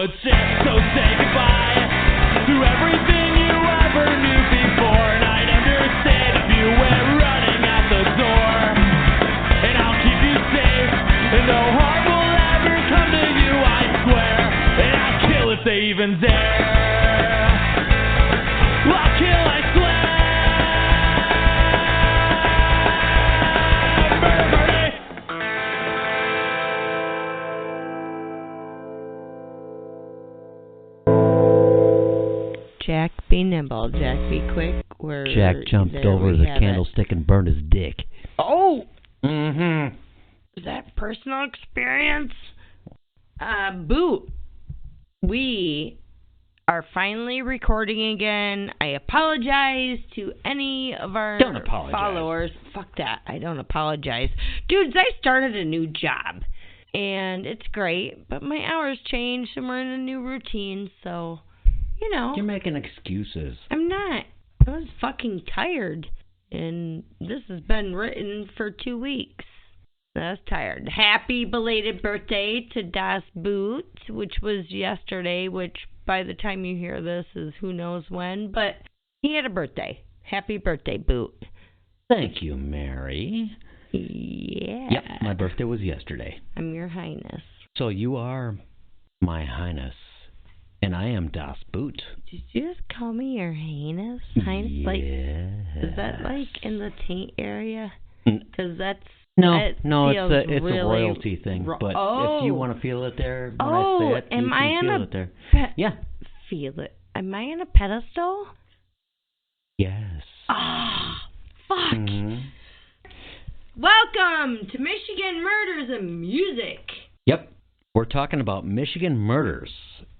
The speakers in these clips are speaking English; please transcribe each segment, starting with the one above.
would say. So say goodbye to everything you ever knew before, and I'd understand if you went running out the door. And I'll keep you safe, and no harm will ever come to you, I swear. And I'll kill if they even dare. I'll kill, I swear. Jack, be nimble. Jack, be quick. Jack jumped over the candlestick and burned his dick. Oh! Mm-hmm. Is that personal experience? Boo. We are finally recording again. I apologize to any of our followers. Fuck that. I don't apologize. Dudes, I started a new job. And it's great, but my hours changed and we're in a new routine, so... You know. You're making excuses. I'm not. I was fucking tired. And this has been written for 2 weeks. I was tired. Happy belated birthday to Das Boot, which was yesterday, which by the time you hear this is who knows when. But he had a birthday. Happy birthday, Boot. Thank you, Mary. Yeah. Yep, my birthday was yesterday. I'm your highness. So you are my highness. And I am Das Boot. Did you just call me your highness? Highness? Yes. Like, is that like in the taint area? Because that's... No, it's a really royalty thing. But if you want to feel it there when I say it, you can feel it there. Yeah. Feel it. Am I on a pedestal? Yes. Ah, fuck. Mm-hmm. Welcome to Michigan Murders and Music. Yep. We're talking about Michigan murders.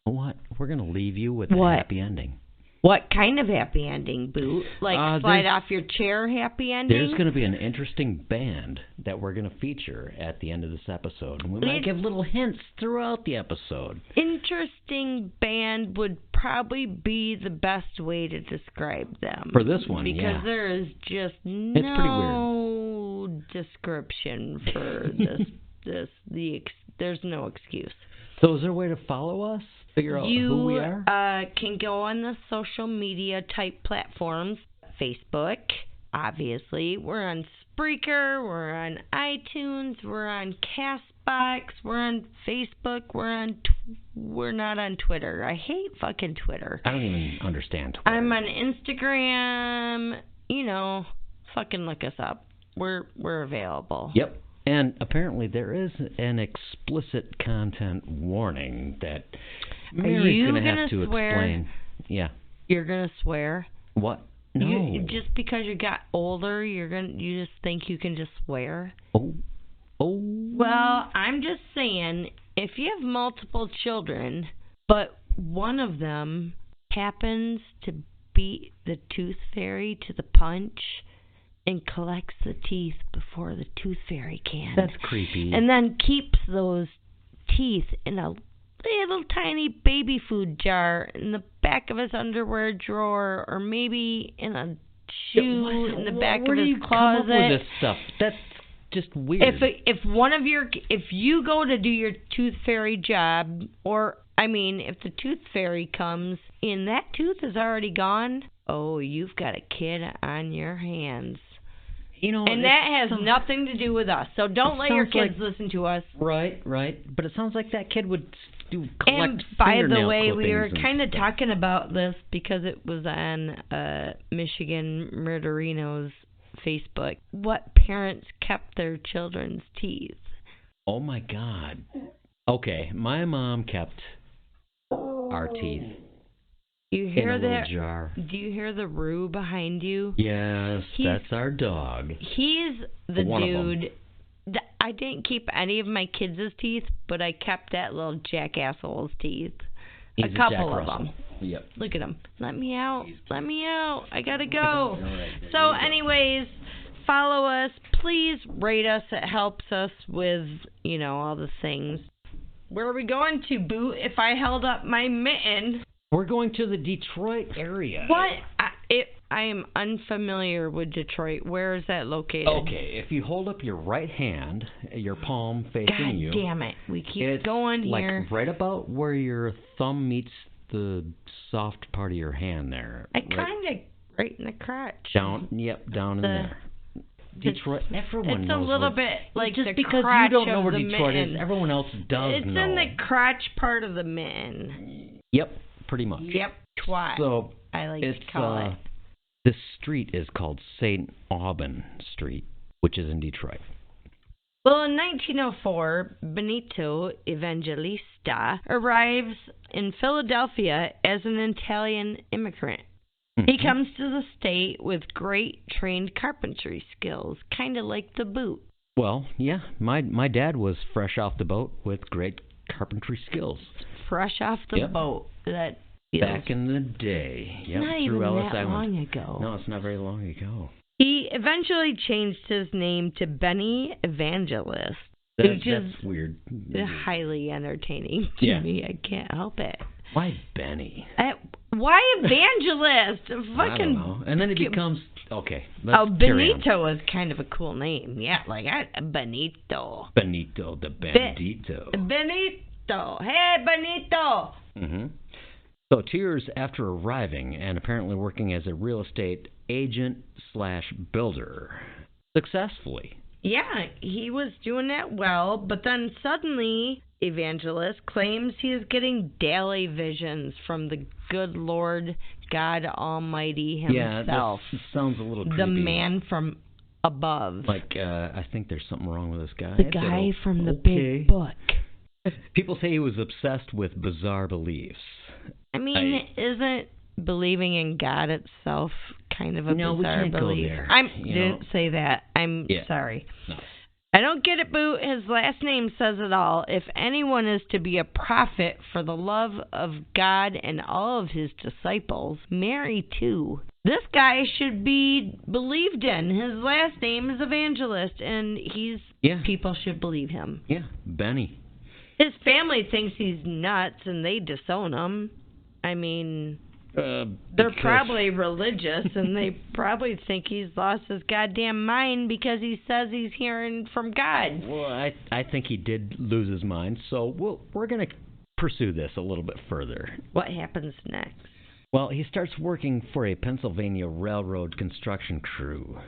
What? We're going to leave you with a happy ending. What kind of happy ending, Boot? Like slide off your chair happy ending? There's going to be an interesting band that we're going to feature at the end of this episode. And we might give little hints throughout the episode. Interesting band would probably be the best way to describe them. For this one, because there is just no description for this. There's no excuse. So is there a way to follow us? Figure out who we are? You can go on the social media type platforms. Facebook, obviously. We're on Spreaker. We're on iTunes. We're on Castbox. We're on Facebook. We're not on Twitter. I hate fucking Twitter. I don't even understand Twitter. I'm on Instagram. You know, fucking look us up. We're available. Yep. And apparently there is an explicit content warning that Mary's going to have to explain. Yeah. You're going to swear? What? No. Just because you got older, you just think you can just swear? Oh. Well, I'm just saying, if you have multiple children, but one of them happens to beat the tooth fairy to the punch and collects the teeth before the tooth fairy can. That's creepy. And then keeps those teeth in a little tiny baby food jar in the back of his underwear drawer, or maybe in a shoe in the back of his closet. Come up with this stuff? That's just weird. If you go to do your tooth fairy job, or if the tooth fairy comes and that tooth is already gone, oh, you've got a kid on your hands. And that has nothing to do with us. So don't let your kids listen to us. Right. But it sounds like that kid would collect And by the way, clippings. we were kind of talking about this because it was on Michigan Murderinos Facebook. What parents kept their children's teeth? Oh my God. Okay, my mom kept our teeth. You hear in a that? Little jar. Do you hear the roo behind you? Yes, that's our dog. He's the dude. I didn't keep any of my kids' teeth, but I kept that little jackasshole's teeth. He's a couple Jack of Russell. them. Yep. Look at him. Let me out. I gotta go. So, anyways, follow us. Please rate us. It helps us with, all the things. Where are we going to, Boo? If I held up my mitten. We're going to the Detroit area. What? I am unfamiliar with Detroit. Where is that located? Okay, if you hold up your right hand, your palm facing you. God damn it. We keep going here. Like right about where your thumb meets the soft part of your hand there. Kind of right in the crotch. Down in there. Detroit, everyone knows. It's a little bit like just the because crotch you don't know where of the Detroit mitten. is, everyone else does it's know. It's in the crotch part of the mitten. Yep, pretty much. Yep, twat. So I like to call it. This street is called St. Aubin Street, which is in Detroit. Well, in 1904, Benito Evangelista arrives in Philadelphia as an Italian immigrant. Mm-hmm. He comes to the state with great trained carpentry skills, kind of like the boot. Well, yeah, my dad was fresh off the boat with great carpentry skills. Fresh off the boat. That back in the day. Yep, not through even Ellis that Island. long ago. No, it's not very long ago. He eventually changed his name to Benny Evangelist. That's weird. Highly entertaining to me. I can't help it. Why Benny? Why Evangelist? I don't know. And then it becomes... Okay, Benito is kind of a cool name. Yeah, like Benito. Benito, the Bandito. Benito. Hey, Benito. Mm-hmm. So 2 years after arriving and apparently working as a real estate agent/builder successfully. Yeah, he was doing that well, but then suddenly Evangelist claims he is getting daily visions from the good Lord God Almighty himself. Yeah, that sounds a little creepy. The man from above. Like, I think there's something wrong with this guy. The guy from the big book. People say he was obsessed with bizarre beliefs. I mean, isn't believing in God itself kind of a bizarre we can't belief? Go there. I didn't say that. I'm sorry. No. I don't get it, Boo. His last name says it all. If anyone is to be a prophet for the love of God and all of his disciples, Mary too. This guy should be believed in. His last name is Evangelist, and people should believe him. Yeah, Benny. His family thinks he's nuts, and they disown him. I mean, they're probably religious, and they probably think he's lost his goddamn mind because he says he's hearing from God. Well, I think he did lose his mind, so we're going to pursue this a little bit further. What happens next? Well, he starts working for a Pennsylvania railroad construction crew.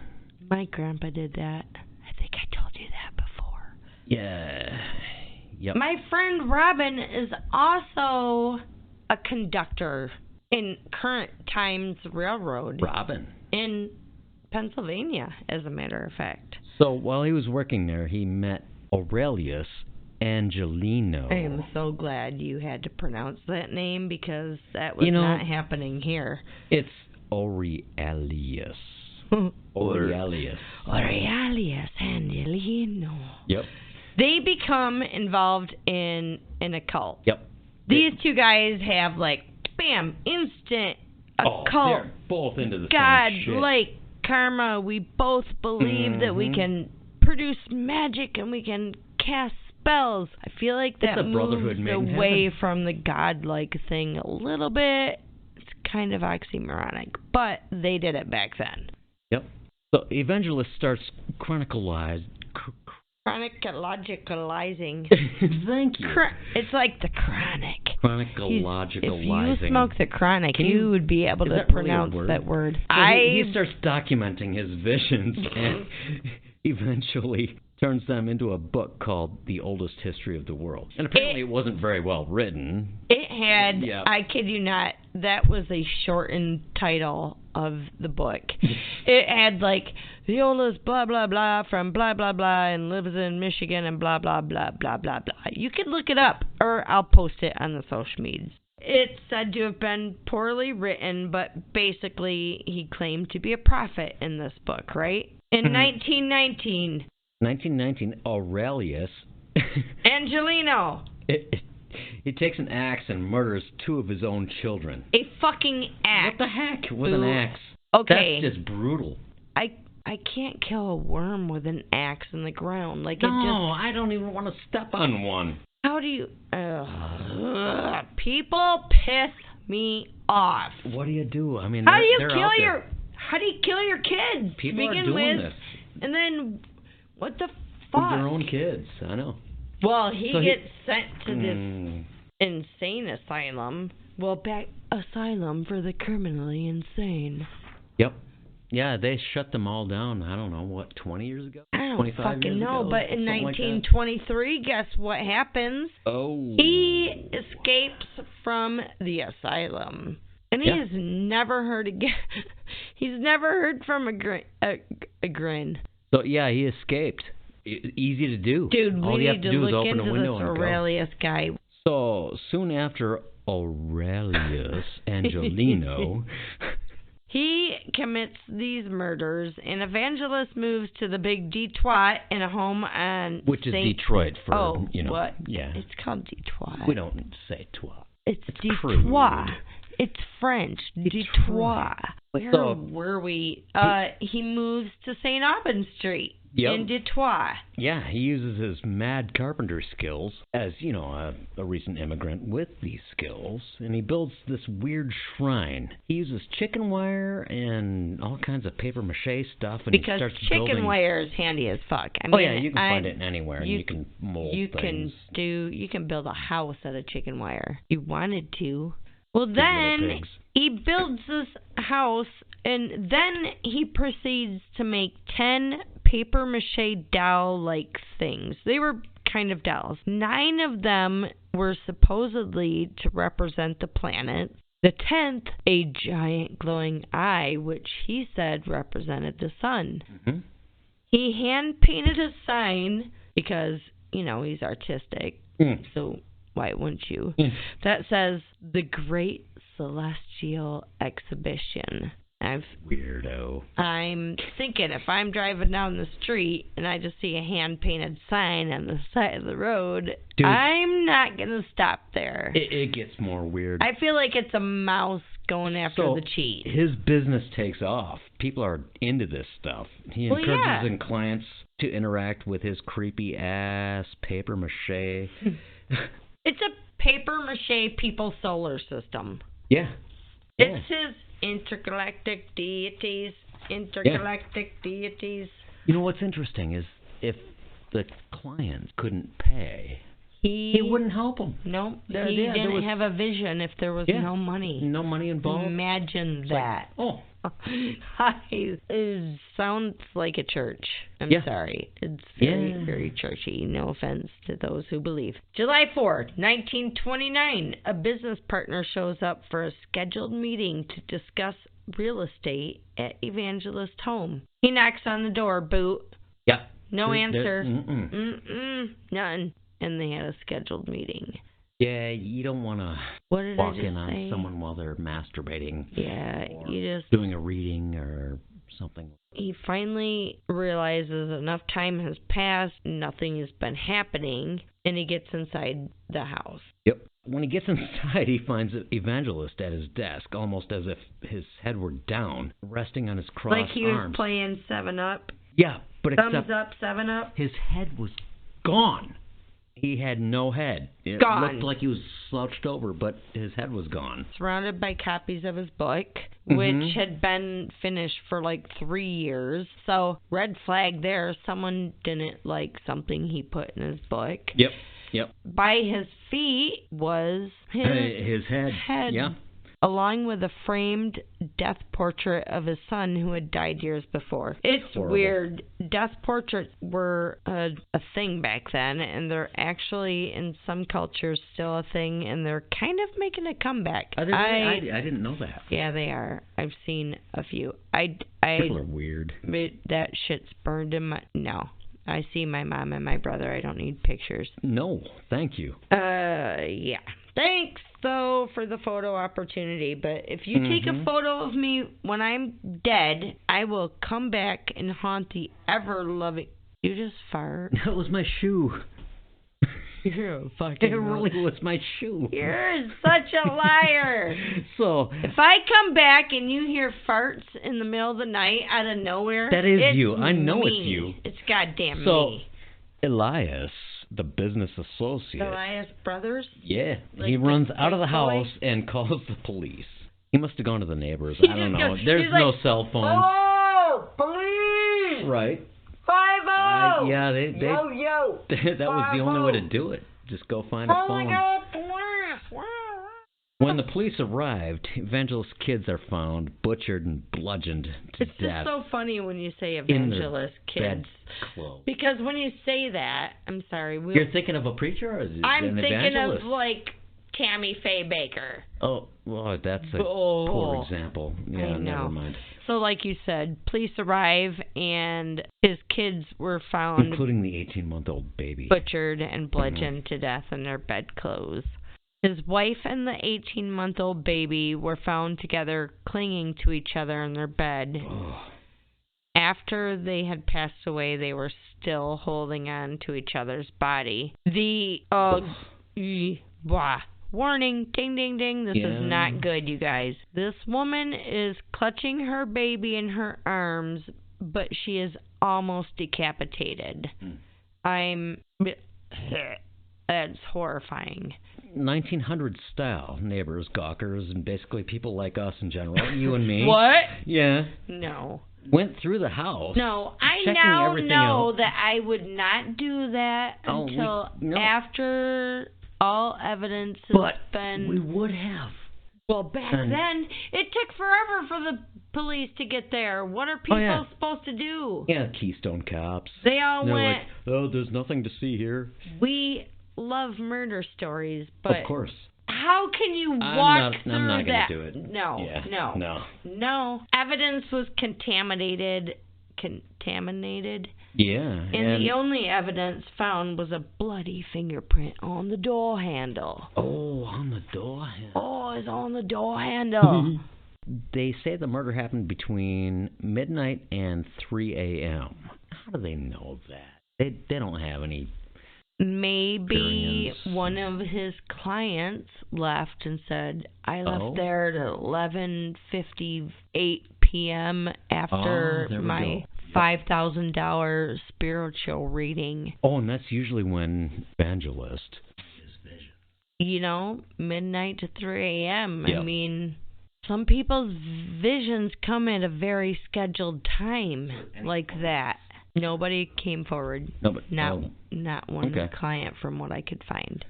My grandpa did that. I think I told you that before. Yeah. Yep. My friend Robin is also a conductor in current times railroad. Robin. In Pennsylvania, as a matter of fact. So while he was working there, he met Aurelius Angelino. I am so glad you had to pronounce that name because that was not happening here. It's Aurelius. Aurelius Angelino. Yep. They become involved in a cult. Yep. These two guys have bam, instant cult. They're both into the same shit. God, like karma, we both believe that we can produce magic and we can cast spells. I feel like that moves away from the godlike thing a little bit. It's kind of oxymoronic, but they did it back then. Yep. So Evangelist starts chronicalizing. Chronicalizing. Thank you. It's like the chronic. Chronicalizing. If you smoke the chronic, you would be able to pronounce that word. So he starts documenting his visions and eventually turns them into a book called The Oldest History of the World. And apparently it wasn't very well written. It had, I kid you not, that was a shortened title of the book. It had the oldest blah blah blah from blah blah blah and lives in Michigan and blah blah blah blah blah blah. You can look it up, or I'll post it on the social medias. It's said to have been poorly written, but basically he claimed to be a prophet in this book, right? In 1919, Aurelius Angelino. He takes an axe and murders 2 of his own children. A fucking axe. What the heck? With an axe. Okay. That's just brutal. I can't kill a worm with an axe in the ground. I don't even want to step on one. How do you... people piss me off. What do you do? I mean, How do you kill your How do you kill your kids? People to begin are doing with? this. And then, what the With fuck? their own kids. I know. Well, he So gets sent to this insane asylum. Well, asylum for the criminally insane. Yep. Yeah, they shut them all down, I don't know, what, 20 years ago? I don't 25 fucking years know, ago? but in Something like that? 1923, guess what happens? Oh. He escapes from the asylum. And he has never heard again. He's never heard from a grin. So, yeah, he escaped. Easy to do. Dude, all we you have need to to do is look open into a window this and Aurelius guy. So, soon after Aurelius Angelino... He commits these murders, and Evangelist moves to the big Detroit in a home on Which is Detroit for, what? Yeah. It's called Detroit. We don't say toi. It's Detroit. crude. It's French. Detroit. Detroit. Where were we? He moves to St. Albans Street in Detroit. Yeah, he uses his mad carpenter skills as, a recent immigrant with these skills, and he builds this weird shrine. He uses chicken wire and all kinds of paper mache stuff, and because he starts chicken building... wire is handy as fuck. I mean, you can find it anywhere, and you can mold things. You can build a house out of chicken wire. You wanted to. Well, Big then little pigs. he builds this house, and then he proceeds to make 10 paper mache doll-like things. They were kind of dolls. 9 of them were supposedly to represent the planet. The 10th, a giant glowing eye, which he said represented the sun. Mm-hmm. He hand-painted a sign because, he's artistic. So... why wouldn't you? That says, The Great Celestial Exhibition. Weirdo. I'm thinking if I'm driving down the street and I just see a hand-painted sign on the side of the road, Dude, I'm not going to stop there. It gets more weird. I feel like it's a mouse going after the cheese. His business takes off. People are into this stuff. He encourages his clients to interact with his creepy-ass paper mache... It's a paper mache people solar system. Yeah. It's his intergalactic deities. Deities. You know what's interesting is if the clients couldn't pay, he wouldn't help them. No, he didn't have a vision if there was no money. No money involved. Imagine that. It sounds like a church. I'm sorry. It's very, very churchy. No offense to those who believe. July 4, 1929. A business partner shows up for a scheduled meeting to discuss real estate at Evangelist's home. He knocks on the door, boot. Yeah. No answer. None. And they had a scheduled meeting. Yeah, you don't want to walk in on someone while they're masturbating. Yeah, you just... doing a reading or something. He finally realizes enough time has passed, nothing has been happening, and he gets inside the house. Yep. When he gets inside, he finds an Evangelist at his desk, almost as if his head were down, resting on his crossed arms. Like he was playing 7-Up? Yeah, but Thumbs up, 7-Up? His head was gone. He had no head. It looked like he was slouched over, but his head was gone. Surrounded by copies of his book, which had been finished for like 3 years. So, red flag there. Someone didn't like something he put in his book. Yep. By his feet was his head. Yeah. Along with a framed death portrait of his son who had died years before. It's horrible. Weird. Death portraits were a thing back then, and they're actually, in some cultures, still a thing, and they're kind of making a comeback. I didn't know that. Yeah, they are. I've seen a few. People are weird. That shit's burned in my... No. I see my mom and my brother. I don't need pictures. No, thank you. Yeah. Thanks, though, for the photo opportunity. But if you take a photo of me when I'm dead, I will come back and haunt the ever-loving... You just fart. That was my shoe. You're a fucking... It really was my shoe. You're such a liar. So... if I come back and you hear farts in the middle of the night out of nowhere... That is you. I know it's you. It's goddamn so, me. Elias, the business associate... Elias Brothers? Yeah. Like he runs out of the boy? house and calls the police. He must have gone to the neighbors. He I don't just know. goes- There's he's no like, cell phone. Oh, police! Right. 5-0! Yeah, they Yo. that was the only way to do it. Just go find a Oh phone. my God, police! Wow. When the police arrived, Evangelist's kids are found butchered and bludgeoned to It's death. just so funny when you say in their evangelist kids. bedclothes. Because when you say that, I'm sorry. You're thinking of a preacher or is it I'm an thinking evangelist? of, like, Tammy Faye Baker. Oh, well, that's a poor example. Yeah, I know. never mind. So, like you said, police arrive and his kids were found Including the 18-month-old baby. butchered and bludgeoned to death in their bedclothes. His wife and the 18-month-old baby were found together clinging to each other in their bed. After they had passed away, they were still holding on to each other's body. Warning, ding, ding, ding. This is not good, you guys. This woman is clutching her baby in her arms, but she is almost decapitated. That's horrifying. 1900s style. Neighbors, gawkers, and basically people like us in general. You and me. What? Yeah. No. Went through the house. No, I checking now everything know out. that I would not do that until after all evidence has been... we would have. Well, back then, it took forever for the police to get there. What are people supposed to do? Yeah, Keystone Cops. They all They're went... like, oh, there's nothing to see here. We love murder stories, but... Of course. How can you walk through that? I'm not going to do it. No. Evidence was contaminated. Yeah. And the only evidence found was a bloody fingerprint on the door handle. Oh, on the door handle. Oh, it's on the door handle. They say the murder happened between midnight and 3 a.m. How do they know that? They don't have any... Maybe experience. one of his clients left and said, I left there at 11:58 p.m. after my $5,000 spiritual reading. Oh, and that's usually when Evangelist is vision. You know, midnight to 3 a.m. Yep. I mean, some people's visions come at a very scheduled time like that. Nobody came forward. Not one client from what I could find.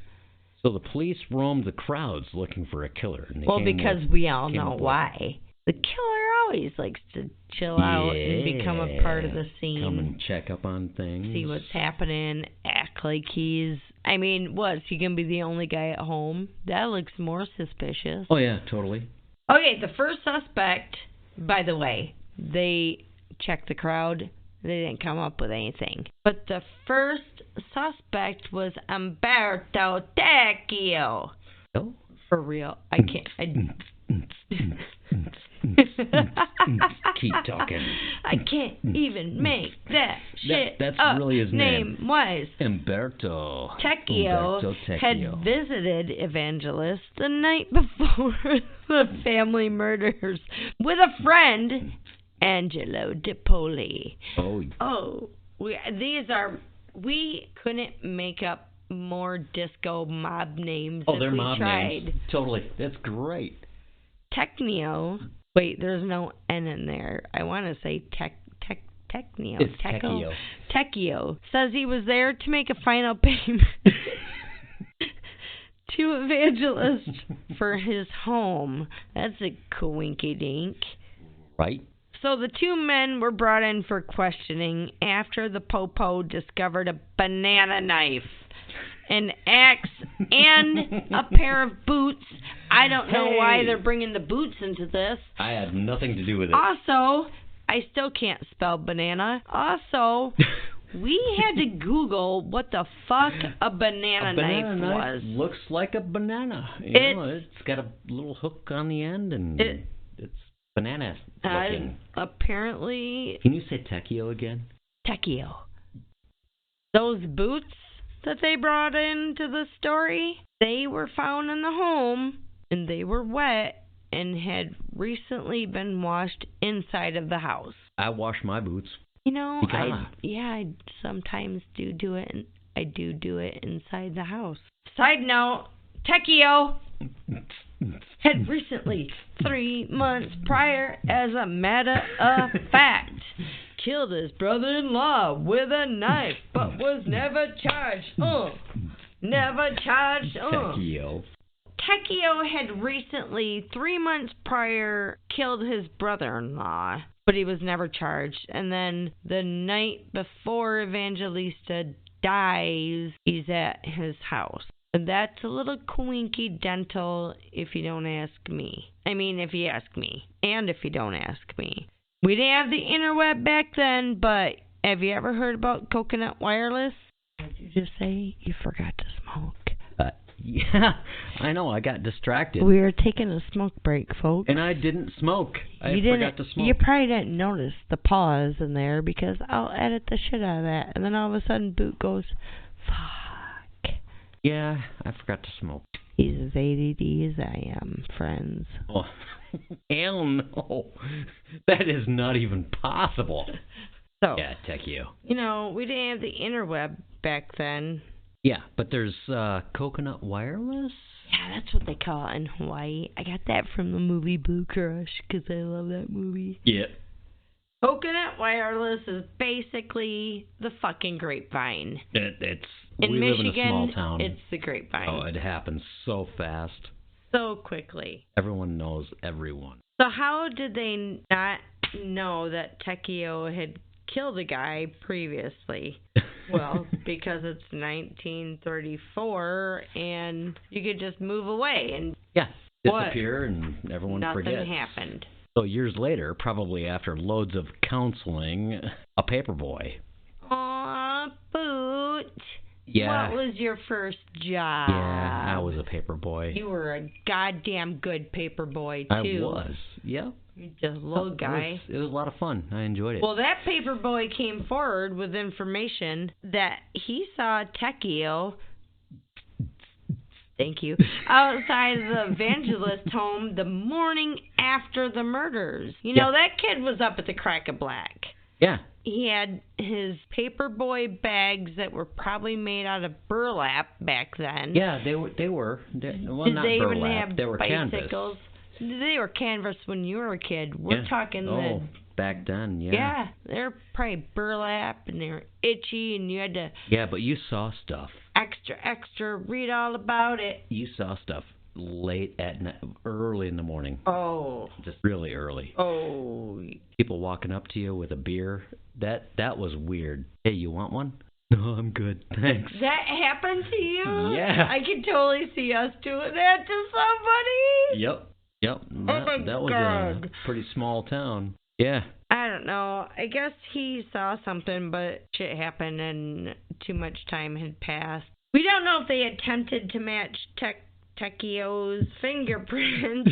So the police roamed the crowds looking for a killer. And because we all know why. The killer always likes to chill out and become a part of the scene. Come and check up on things. See what's happening. Act like he's... I mean, what? Is he going to be the only guy at home? That looks more suspicious. Oh, yeah, totally. Okay, the first suspect, by the way, they checked the crowd. They didn't come up with anything. But the first suspect was Umberto Tecchio. Oh? For real. I can't... Keep talking. I can't even make that shit That's up. really his name. Was Umberto Tecchio had visited Evangelist the night before the family murders with a friend, Angelo DiPoli. We couldn't make up more disco mob names. Oh, they're mob tried. Names. Totally. That's great. Tecchio. Wait, there's no N in there. I want to say Tecchio. It's Tecchio. Tecchio says he was there to make a final payment to Evangelist for his home. That's a coinky-dink. Right. So the two men were brought in for questioning after the popo discovered a banana knife, an axe, and a pair of boots. I don't know why they're bringing the boots into this. I had nothing to do with it. Also, I still can't spell banana. Also, we had to Google what the fuck a banana knife was. Looks like a banana. It's got a little hook on the end, and it's banana looking. Apparently... Can you say Tecchio again? Tecchio. Those boots that they brought into the story, they were found in the home, and they were wet and had recently been washed inside of the house. I wash my boots. You know, I sometimes do it, and I do it inside the house. Side note, Tecchio, had recently, 3 months prior, as a matter of fact, killed his brother-in-law with a knife, but was never charged. Never charged. Techio. Techio had recently, 3 months prior, killed his brother-in-law, but he was never charged. And then the night before Evangelista dies, he's at his house. And that's a little coincidental if you don't ask me. I mean, if you ask me. And if you don't ask me. We didn't have the interweb back then, but have you ever heard about coconut wireless? What did you just say? You forgot to smoke. Yeah, I know. I got distracted. We were taking a smoke break, folks. And I didn't smoke. I forgot to smoke. You probably didn't notice the pause in there because I'll edit the shit out of that. And then all of a sudden, Boot goes, fuck. Yeah, I forgot to smoke. He's as ADD as I am, friends. Oh, hell no. That is not even possible. So, yeah, Techio. You know, we didn't have the interweb back then. Yeah, but there's coconut wireless? Yeah, that's what they call it in Hawaii. I got that from the movie Blue Crush because I love that movie. Yeah. Coconut wireless is basically the fucking grapevine. We live Michigan, in a small town. It's the grapevine. Oh, it happens so fast. So quickly. Everyone knows everyone. So how did they not know that Techio had killed a guy previously? Well, because it's 1934 and you could just move away and disappear and everyone forgets. Nothing happened. So years later, probably after loads of counseling, a paperboy. Aw, Boot. Yeah. What was your first job? Yeah, I was a paperboy. You were a goddamn good paperboy, too. I was, yeah. You're just a little guy. It was a lot of fun. I enjoyed it. Well, that paperboy came forward with information that he saw Techio, thank you, outside the Evangelist home the morning after the murders. You know, that kid was up at the crack of black. Yeah. He had his paperboy bags that were probably made out of burlap back then. Yeah, they were. Well, not they burlap. Even have they were bicycles? canvas. They were canvas when you were a kid. We're talking back then, yeah. Yeah, they're probably burlap and they're itchy and you had to... Yeah, but you saw stuff. Extra, read all about it. You saw stuff late at night, early in the morning. Oh. Just really early. Oh. People walking up to you with a beer. That was weird. Hey, you want one? No, I'm good. Thanks. That happened to you? Yeah. I can totally see us doing that to somebody. Yep. That was God. a pretty small town. Yeah. I don't know. I guess he saw something, but shit happened and too much time had passed. We don't know if they attempted to match Techio's fingerprints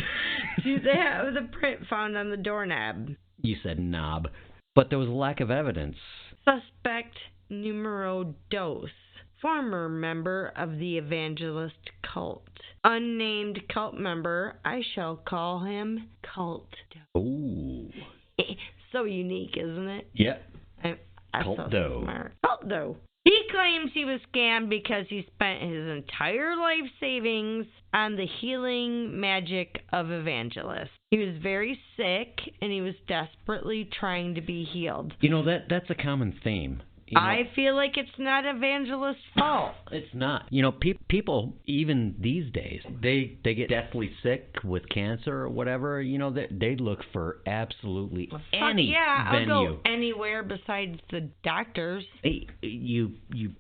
to the print found on the doorknob. You said knob. But there was a lack of evidence. Suspect numero dos. Former member of the Evangelist cult. Unnamed cult member. I shall call him Cult. Ooh. So unique, isn't it? Yeah. I'm Cult so dough. Smart. Cult dough. He claims he was scammed because he spent his entire life savings on the healing magic of Evangelist. He was very sick and he was desperately trying to be healed. You know, that's a common theme. You know, I feel like it's not Evangelist's fault. It's not. You know, people, even these days, they get deathly sick with cancer or whatever. You know, they look for absolutely any venue. I'll go anywhere besides the doctors. You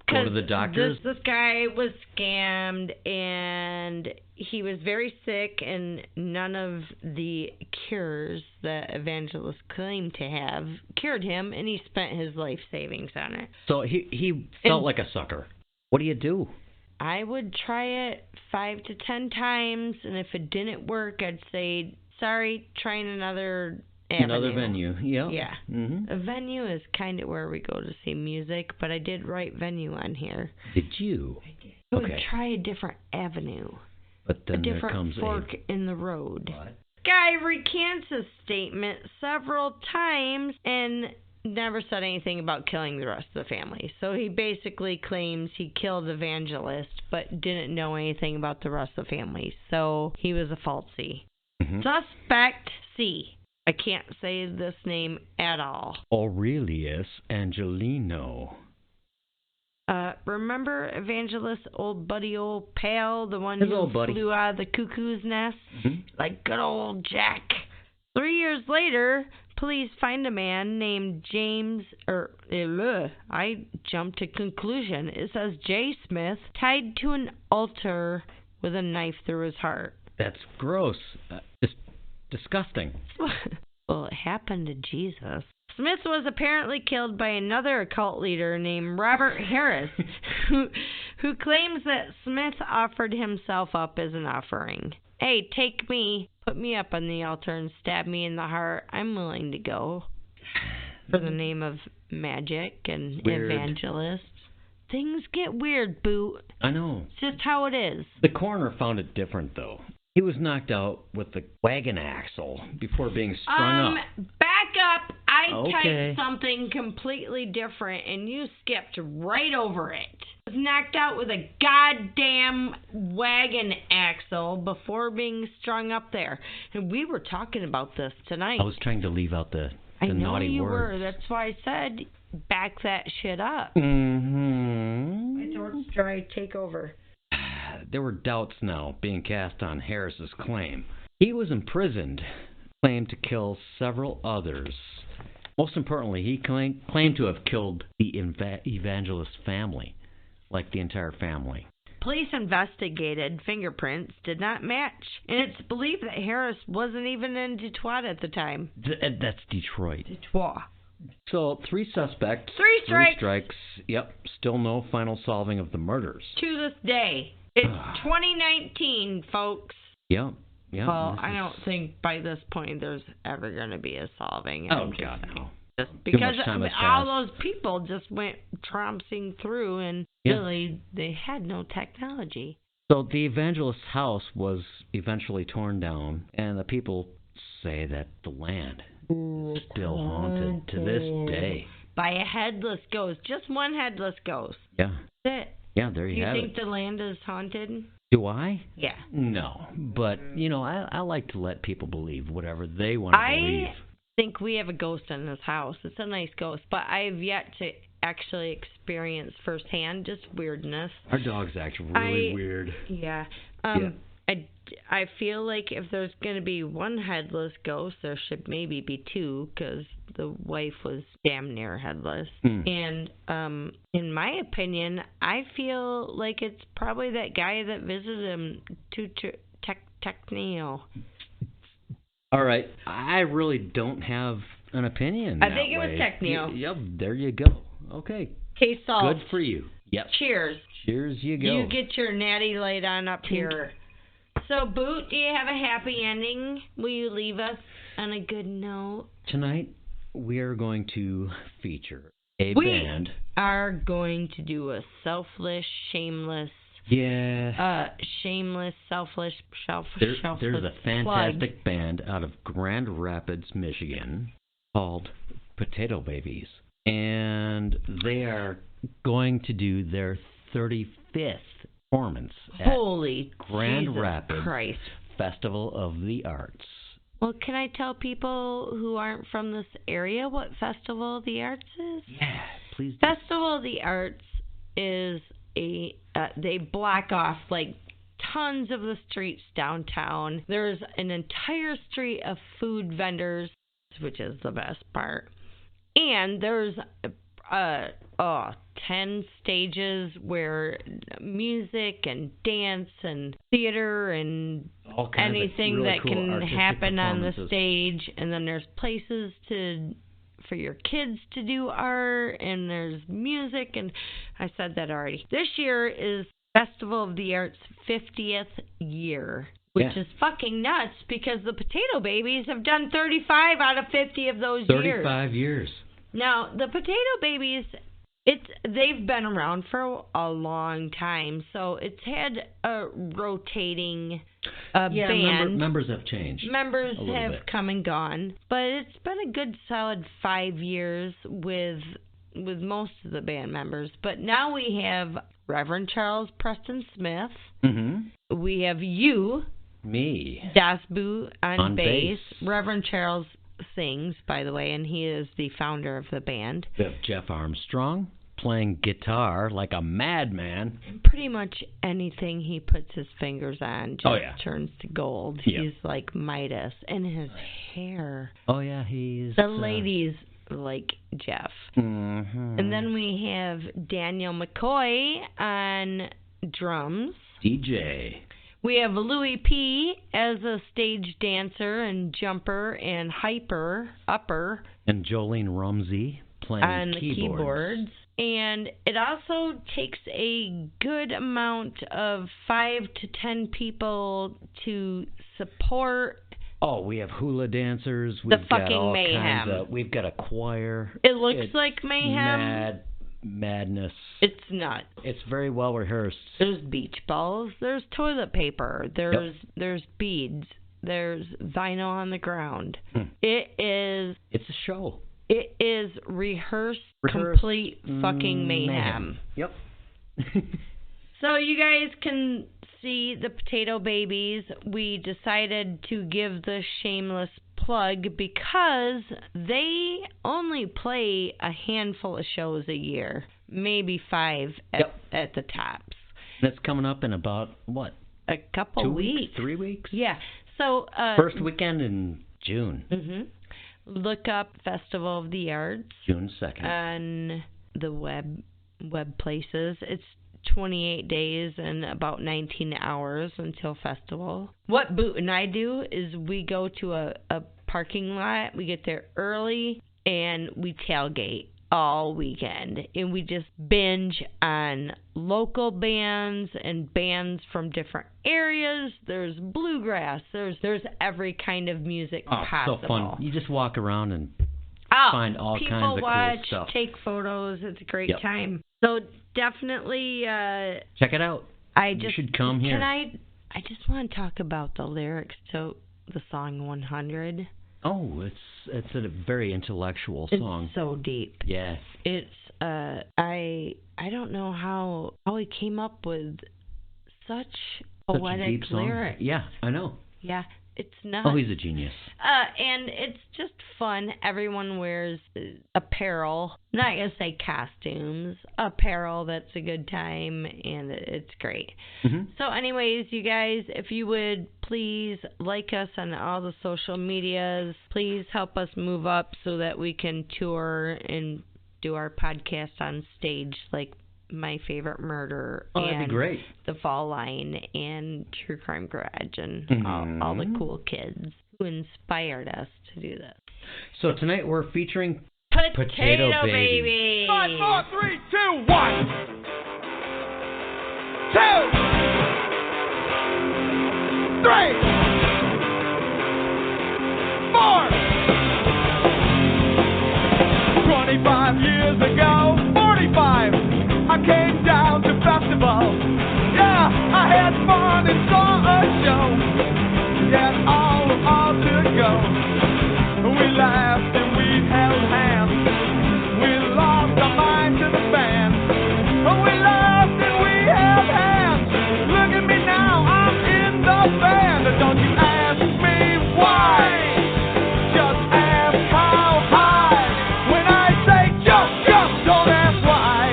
go to the doctors? This guy was scammed and he was very sick and none of the cures that Evangelist claimed to have cured him, and he spent his life savings on it. So he felt like a sucker. What do you do? I would try it 5 to 10 times, and if it didn't work, I'd say, sorry, trying another avenue. Another venue, yeah. Yeah. Mm-hmm. A venue is kind of where we go to see music, but I did write venue on here. Did you? I did. I would try a different avenue. But then a different there comes fork in the road. What? Guy recants his statement several times and never said anything about killing the rest of the family. So he basically claims he killed Evangelist, but didn't know anything about the rest of the family. So he was a falsie. Mm-hmm. Suspect C. I can't say this name at all. Aurelius Angelino. Remember Evangelist's old buddy, old pal, the one His who old buddy. flew out of the cuckoo's nest? Mm-hmm. Like good old Jack. 3 years later, police find a man named James, I jumped to conclusion. It says J. Smith, tied to an altar with a knife through his heart. That's gross. Disgusting. Well, it happened to Jesus. Smith was apparently killed by another occult leader named Robert Harris, who claims that Smith offered himself up as an offering. Hey, take me, put me up on the altar and stab me in the heart. I'm willing to go. For the name of magic and Weird. Evangelists. Things get weird, Boot. I know. It's just how it is. The coroner found it different, though. He was knocked out with the wagon axle before being strung up. Back up. I Okay. typed something completely different, and you skipped right over it. Was knocked out with a goddamn wagon axle before being strung up there. And we were talking about this tonight. I was trying to leave out the I know naughty you words. were. That's why I said back that shit up. Mm-hmm. My throat's dry. Take over. There were doubts now being cast on Harris's claim. He was imprisoned, claimed to kill several others. Most importantly, he claimed to have killed the Evangelist family, like the entire family. Police investigated fingerprints did not match, and it's believed that Harris wasn't even in Detroit at the time. That's Detroit. Detroit. So, 3 suspects. 3 strikes. 3 strikes. Yep. Still no final solving of the murders. To this day. It's 2019, folks. Yep. Yep. Well, I don't think by this point there's ever going to be a solving. Oh, God, no. Just because much time has all passed. those people just went trouncing through, and Yeah. really, they had no technology. So the evangelist's house was eventually torn down, and the people say that the land is still haunted to this day. By a headless ghost. Just one headless ghost. Yeah. That's it. Yeah, there you have You think it. the land is haunted? Do I? Yeah. No. But, I like to let people believe whatever they want to believe. I think we have a ghost in this house. It's a nice ghost, but I've yet to actually experience firsthand just weirdness. Our dogs act really weird. Yeah. Yeah. I feel like if there's going to be one headless ghost, there should maybe be 2, because the wife was damn near headless. And in my opinion, I feel like it's probably that guy that visited him, Techneo. All right. I really don't have an opinion I that think it was way. Techneo. Yep, there you go. Okay. Case solved. Good for you. Yep. Cheers. Cheers you go. You get your natty light on up here. So, Boot, do you have a happy ending? Will you leave us on a good note? Tonight, we are going to feature a We band. are going to do a selfless, shameless, Yeah. selfish, There's a fantastic band out of Grand Rapids, Michigan, called Potatoebabies. And they are going to do their 35th performance at Holy Grand Jesus Rapids Christ. Festival of the Arts. Well, can I tell people who aren't from this area what Festival of the Arts is? Yeah, please do. Festival of the Arts is they block off like tons of the streets downtown. There's an entire street of food vendors, which is the best part. And there's 10 stages where music and dance and theater and All kinds anything of really that cool can artistic happen on the performances. stage. And then there's places for your kids to do art, and there's music, and I said that already. This year is Festival of the Arts' 50th year, which is fucking nuts because the Potatoebabies have done 35 out of 50 of those years. 35 years. Now, the Potatoebabies They've been around for a long time, so it's had a rotating band. Members have changed. Members have come and gone, but it's been a good solid 5 years with most of the band members. But now we have Reverend Charles Preston Smith. Mm-hmm. We have you. Me. Dasbu on bass. Reverend Charles sings, by the way, and he is the founder of the band. We have Jeff Armstrong playing guitar like a madman. Pretty much anything he puts his fingers on just turns to gold. Yep. He's like Midas. And his hair. Oh, yeah, he's... The ladies like Jeff. Mm-hmm. And then we have Daniel McCoy on drums. DJ. We have Louis P. as a stage dancer and jumper and upper. And Jolene Rumsey playing on the keyboards. And it also takes a good amount of 5 to 10 people to support. Oh, we have hula dancers. We've got all mayhem. Kinds of, we've got a choir. It looks like mayhem. Madness. It's not. It's very well rehearsed. There's beach balls. There's toilet paper. There's beads. There's vinyl on the ground. It's a show. It is rehearsed complete fucking mayhem. Yep. So you guys can see the Potatoebabies. We decided to give the shameless plug because they only play a handful of shows a year, maybe 5 at the tops. That's coming up in about what? A couple 2 weeks, 3 weeks. Yeah. So first weekend in June. Mm-hmm. Look up Festival of the Arts. June 2nd. On the web places. It's 28 days and about 19 hours until festival. What Boot and I do is we go to a parking lot. We get there early and we tailgate all weekend. And we just binge on local bands and bands from different areas. There's bluegrass. There's every kind of music possible. So fun. You just walk around and find all kinds of watch, cool stuff. Take photos. It's a great time. So definitely check it out. You should come here. I just want to talk about the lyrics to the song 100. Oh, it's a very intellectual song. It's so deep. Yeah. It's I don't know how he came up with such poetic deep song. lyrics. Yeah, I know. Yeah. It's nuts. Oh, he's a genius. And it's just fun. Everyone wears apparel. Not going to say costumes. Apparel that's a good time, and it's great. Mm-hmm. So anyways, you guys, if you would please like us on all the social medias. Please help us move up so that we can tour and do our podcast on stage like My Favorite Murder that'd be great. The Fall Line and True Crime Garage and all the cool kids who inspired us to do this. So tonight we're featuring Potatoebabies. 5, 4, 3, 2, 1. 2, 3, 4. 25 years ago, 45. I came down to festival. Yeah, I had fun and saw a show. Yet all to go. We laughed and we held hands. We lost our mind to the band. We laughed and we held hands. Look at me now, I'm in the band. Don't you ask me why. Just ask how high. When I say jump, jump, don't ask why.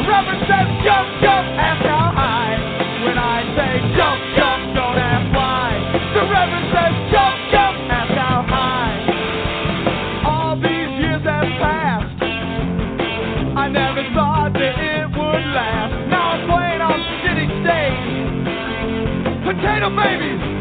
Reverend says jump, jump, ask how high. When I say jump, jump, don't ask why. The Reverend says jump, jump, ask how high. All these years have passed. I never thought that it would last. Now I'm playing on city stage. Potatoebabies.